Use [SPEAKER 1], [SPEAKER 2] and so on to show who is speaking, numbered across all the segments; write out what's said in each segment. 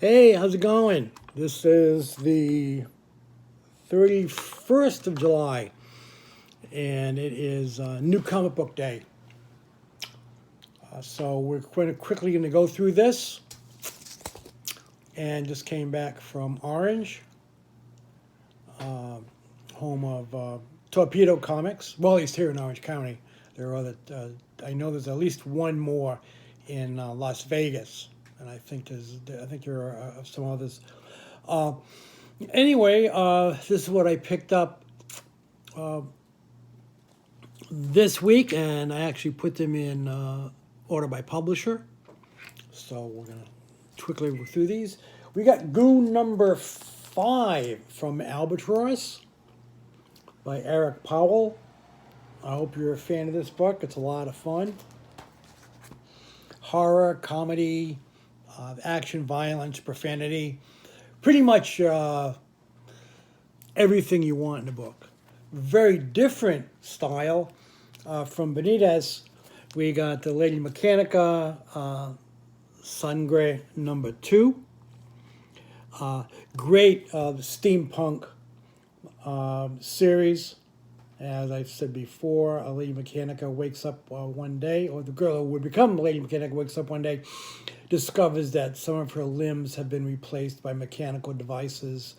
[SPEAKER 1] Hey, how's it going? This is the 31st of July, and it is New Comic Book Day. So we're quickly going to go through this, and just came back from Orange, home of Torpedo Comics. Well, at least here in Orange County. There are other, I know there's at least one more in Las Vegas, and I think there are some others. Uh, anyway, this is what I picked up this week, and I actually put them in order by publisher. So we're gonna quickly go through these. We got Goon number 5 from Albatross by Eric Powell. I hope you're a fan of this book. It's a lot of fun. Horror, comedy, action, violence, profanity. Pretty much everything you want in a book. Very different style from Benitez. We got the Lady Mechanica, Sangre number 2. Great steampunk series. As I've said before, a Lady Mechanica wakes up one day, or the girl who would become Lady Mechanica wakes up one day, discovers that some of her limbs have been replaced by mechanical devices,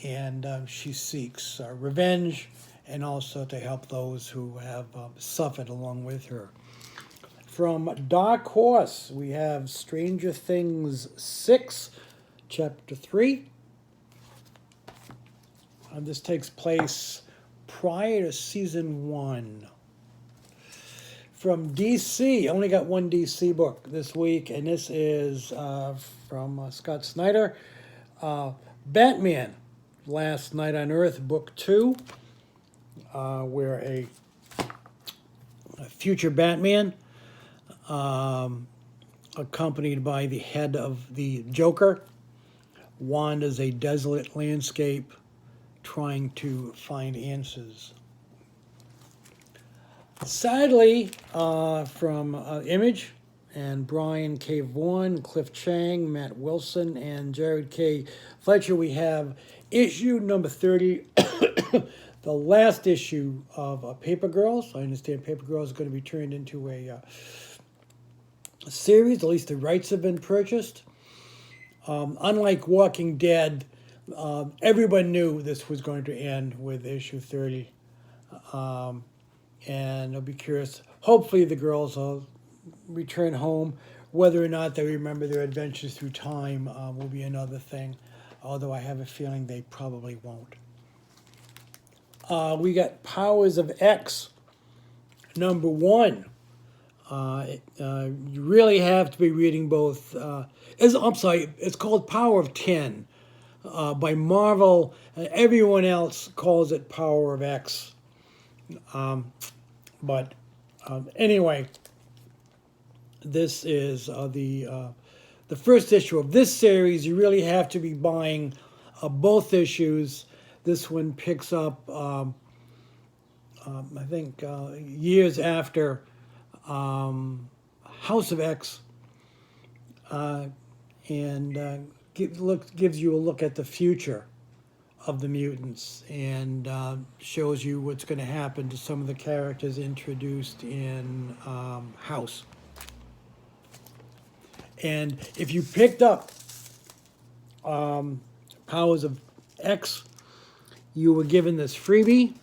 [SPEAKER 1] and she seeks revenge and also to help those who have suffered along with her. From Dark Horse, we have Stranger Things 6, Chapter 3. This takes place prior to season 1. From DC, only got one DC book this week, and this is from Scott Snyder. Batman, Last Night on Earth, Book 2, where a future Batman, accompanied by the head of the Joker, wanders a desolate landscape trying to find answers. Sadly, from Image and Brian K. Vaughan, Cliff Chang, Matt Wilson, and Jared K. Fletcher, we have issue number 30, the last issue of Paper Girls. I understand Paper Girls is going to be turned into a series, at least the rights have been purchased. Unlike Walking Dead, everyone knew this was going to end with issue 30. And I'll be curious. Hopefully the girls will return home. Whether or not they remember their adventures through time will be another thing, although I have a feeling they probably won't. We got Powers of X, number 1. You really have to be reading both. It's called Power of 10 by Marvel. Everyone else calls it Power of X. But anyway, this is the first issue of this series. You really have to be buying both issues. This one picks up, I think, years after House of X, and gives you a look at the future of the mutants, and shows you what's going to happen to some of the characters introduced in House. And if you picked up Powers of X, you were given this freebie,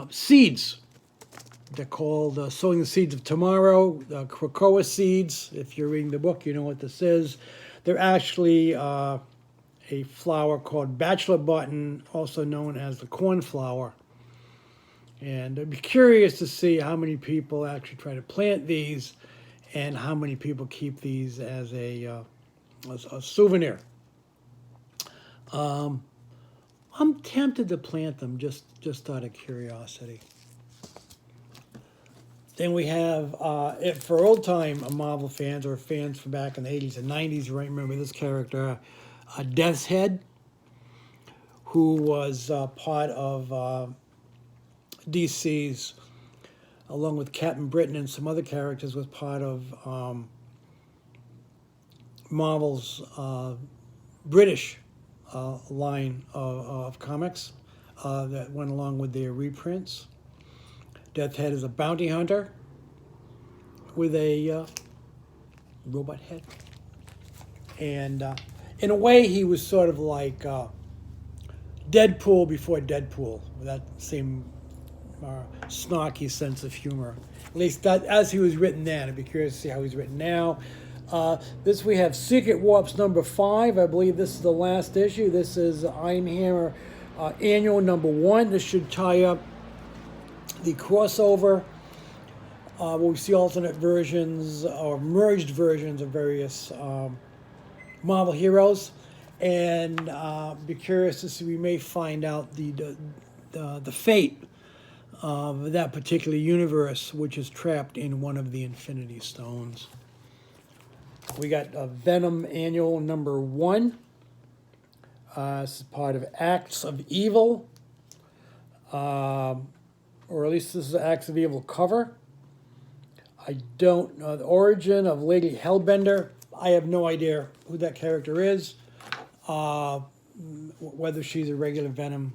[SPEAKER 1] seeds. They're called Sowing the Seeds of Tomorrow, Krakoa seeds. If you're reading the book, you know what this is. They're actually a flower called bachelor button, also known as the cornflower. And I'd be curious to see how many people actually try to plant these and how many people keep these as a souvenir. I'm tempted to plant them just out of curiosity. Then we have, for old-time Marvel fans or fans from back in the 80s and 90s, you might remember this character, Death's Head, who was part of DC's, along with Captain Britain and some other characters, was part of Marvel's British line of comics that went along with their reprints. Death Head is a bounty hunter with a robot head. And in a way, he was sort of like Deadpool before Deadpool, with that same snarky sense of humor. At least that, as he was written then. I'd be curious to see how he's written now. This we have Secret Warps number 5. I believe this is the last issue. This is Iron Hammer annual number 1. This should tie up the crossover where we see alternate versions or merged versions of various Marvel heroes. And be curious to see, we may find out the fate of that particular universe, which is trapped in one of the Infinity Stones. We got Venom Annual number 1. This is part of Acts of Evil, or at least this is the Acts of Evil cover. I don't know the origin of Lady Hellbender. I have no idea who that character is, whether she's a regular Venom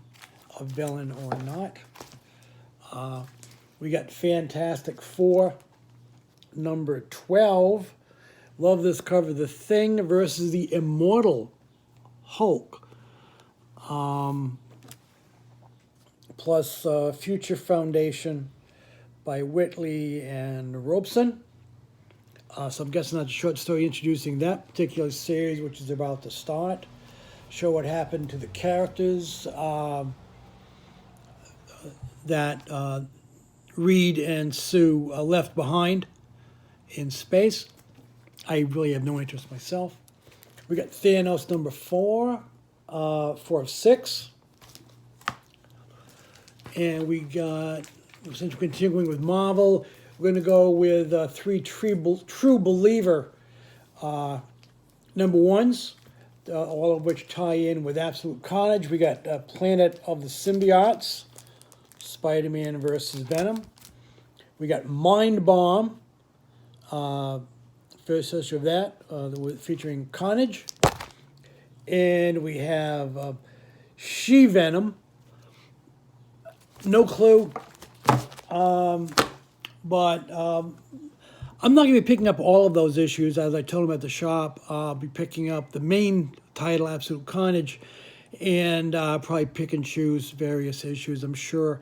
[SPEAKER 1] villain or not. We got Fantastic Four number 12. Love this cover. The Thing versus the Immortal Hulk. Plus Future Foundation by Whitley and Robeson. So I'm guessing that's a short story introducing that particular series, which is about to start. Show what happened to the characters that Reed and Sue left behind in space. I really have no interest myself. We got Thanos number 4, 4 of 6. And we got, since we're continuing with Marvel, we're going to go with 3 True Believer number 1s, all of which tie in with Absolute Carnage. We got Planet of the Symbiotes, Spider-Man versus Venom. We got Mind Bomb, first issue of that, featuring Carnage. And we have She-Venom. No clue. But I'm not going to be picking up all of those issues. As I told him at the shop, I'll be picking up the main title, Absolute Carnage, and probably pick and choose various issues, I'm sure.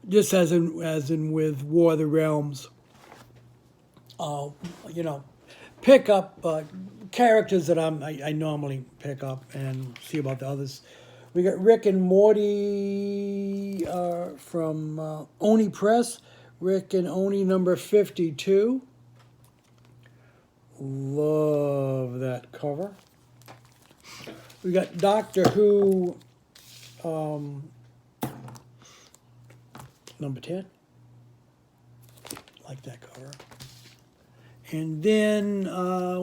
[SPEAKER 1] Just as in with War of the Realms. Pick up characters that I normally pick up and see about the others. We got Rick and Morty from Oni Press. Rick and Oni number 52. Love that cover. We got Doctor Who number 10. Like that cover. And then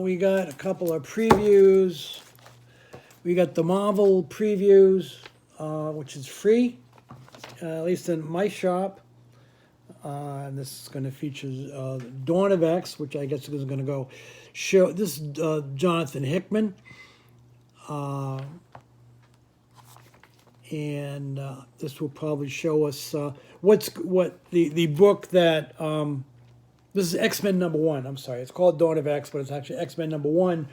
[SPEAKER 1] we got a couple of previews. We got the Marvel previews, which is free, at least in my shop. And this is going to feature Dawn of X, which I guess is going to go show. This is Jonathan Hickman. And this will probably show us what the book that... this is X-Men number 1. I'm sorry. It's called Dawn of X, but it's actually X-Men number 1,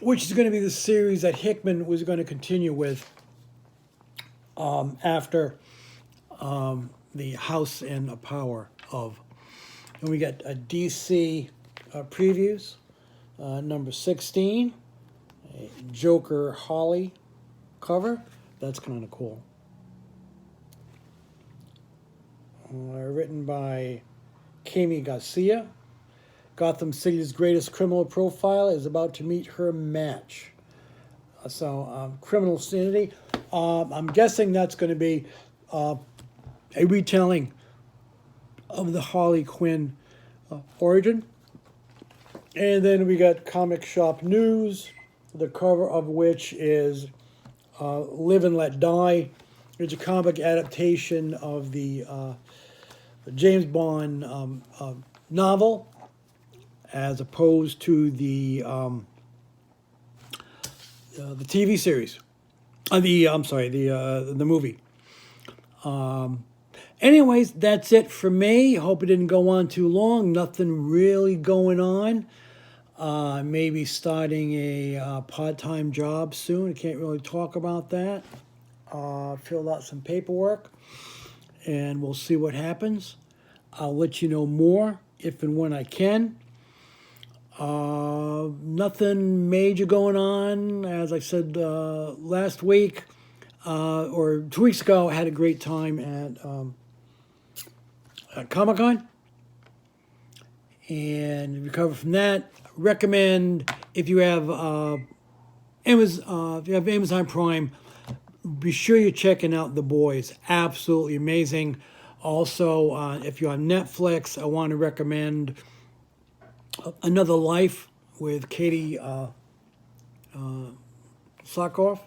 [SPEAKER 1] which is going to be the series that Hickman was going to continue with after the House and Power of. And we got a DC previews, number 16, a Joker Holly cover. That's kind of cool. Written by Kami Garcia. Gotham City's greatest criminal profile is about to meet her match. Criminal Sanity. I'm guessing that's going to be a retelling of the Harley Quinn origin. And then we got Comic Shop News, the cover of which is Live and Let Die. It's a comic adaptation of the James Bond novel, as opposed to the the TV series. I'm sorry, the movie. Anyways, that's it for me. Hope it didn't go on too long. Nothing really going on. Maybe starting a part-time job soon. I can't really talk about that. Filled out some paperwork, and we'll see what happens. I'll let you know more if and when I can. Nothing major going on. As I said last week or 2 weeks ago, I had a great time at Comic-Con and recover from that. Recommend if you have Amazon Prime, be sure you're checking out The Boys. Absolutely amazing. Also, if you're on Netflix, I want to recommend Another Life with Katie Sackhoff.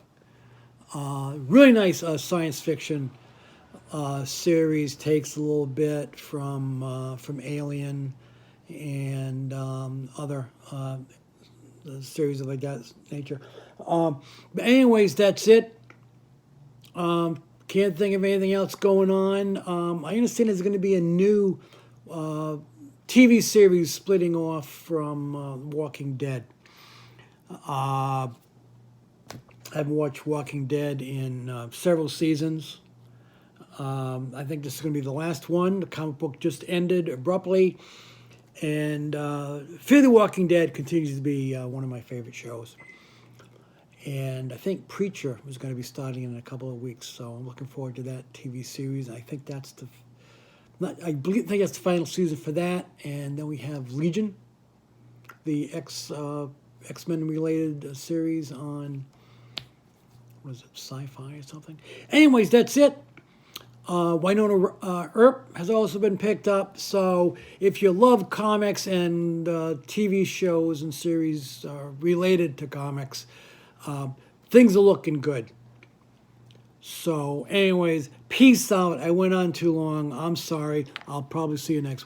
[SPEAKER 1] Really nice science fiction series. Takes a little bit from Alien and other series of like that nature. But anyways, that's it. Can't think of anything else going on. I understand there's going to be a new TV series splitting off from Walking Dead. I haven't watched Walking Dead in several seasons. I think this is going to be the last one. The comic book just ended abruptly. And Fear the Walking Dead continues to be one of my favorite shows. And I think Preacher was going to be starting in a couple of weeks, so I'm looking forward to that TV series. I think that's think that's the final season for that. And then we have Legion, the X-Men related series on, was it Sci-Fi or something? Anyways, that's it. Winona Earp has also been picked up. So if you love comics and TV shows and series related to comics, things are looking good. So anyways, peace out. I went on too long. I'm sorry. I'll probably see you next week.